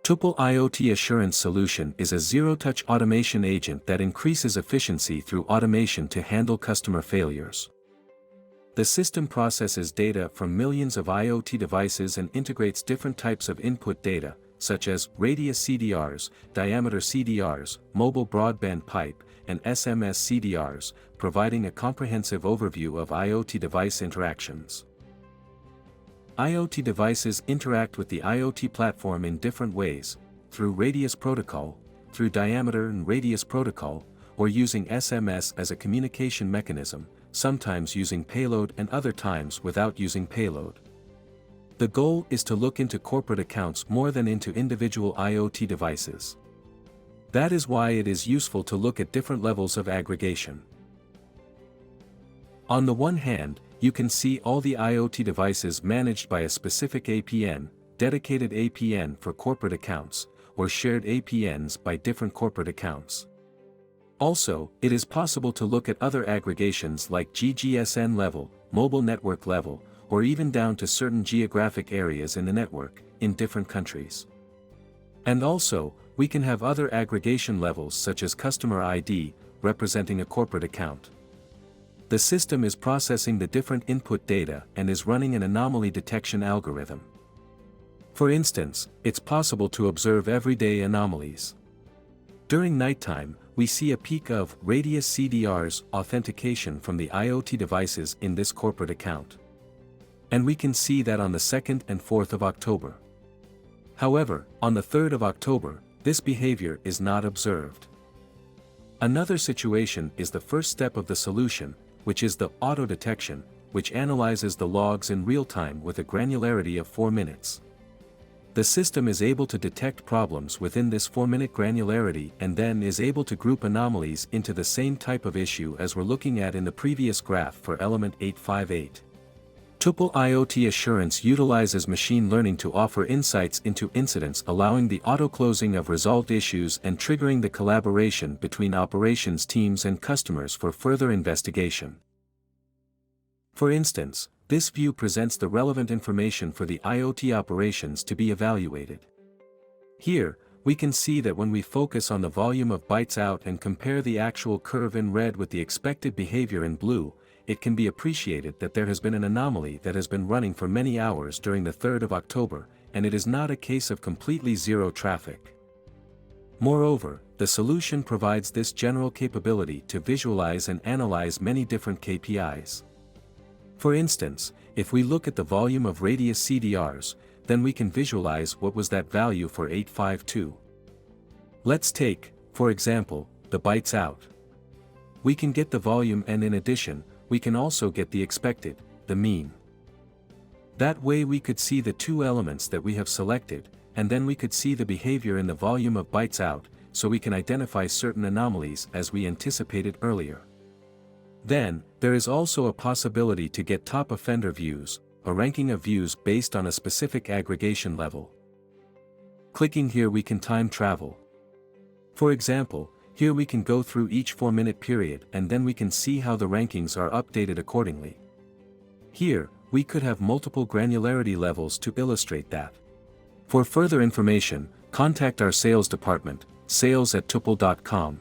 Tupl IoT Assurance Solution is a zero-touch automation agent that increases efficiency through automation to handle customer failures. The system processes data from millions of IoT devices and integrates different types of input data, such as radius CDRs, diameter CDRs, mobile broadband pipe, and SMS CDRs, providing a comprehensive overview of IoT device interactions. IoT devices interact with the IoT platform in different ways, through radius protocol, through diameter and radius protocol, or using SMS as a communication mechanism, sometimes using payload and other times without using payload. The goal is to look into corporate accounts more than into individual IoT devices. That is why it is useful to look at different levels of aggregation. On the one hand, you can see all the IoT devices managed by a specific APN, dedicated APN for corporate accounts, or shared APNs by different corporate accounts. Also, it is possible to look at other aggregations like GGSN level, mobile network level, or even down to certain geographic areas in the network, in different countries. And also, we can have other aggregation levels such as customer ID, representing a corporate account. The system is processing the different input data and is running an anomaly detection algorithm. For instance, it's possible to observe everyday anomalies. During nighttime, we see a peak of radius CDRs authentication from the IoT devices in this corporate account. And we can see that on the 2nd and 4th of October. However, on the 3rd of October, this behavior is not observed. Another situation is the first step of the solution, which is the auto detection, which analyzes the logs in real time with a granularity of 4 minutes. The system is able to detect problems within this 4-minute granularity and then is able to group anomalies into the same type of issue as we're looking at in the previous graph for element 858. Tupl IoT Assurance utilizes machine learning to offer insights into incidents, allowing the auto-closing of resolved issues and triggering the collaboration between operations teams and customers for further investigation. For instance, this view presents the relevant information for the IoT operations to be evaluated. Here, we can see that when we focus on the volume of bytes out and compare the actual curve in red with the expected behavior in blue, it can be appreciated that there has been an anomaly that has been running for many hours during the 3rd of October, and it is not a case of completely zero traffic. Moreover, the solution provides this general capability to visualize and analyze many different KPIs. For instance, if we look at the volume of radius CDRs, then we can visualize what was that value for 852. Let's take, for example, the bytes out. We can get the volume and in addition, we can also get the expected, the mean. That way we could see the two elements that we have selected, and then we could see the behavior in the volume of bytes out, so we can identify certain anomalies as we anticipated earlier. Then, there is also a possibility to get top offender views, a ranking of views based on a specific aggregation level. Clicking here we can time travel. For example, here we can go through each 4-minute period and then we can see how the rankings are updated accordingly. Here, we could have multiple granularity levels to illustrate that. For further information, contact our sales department, sales@tupl.com.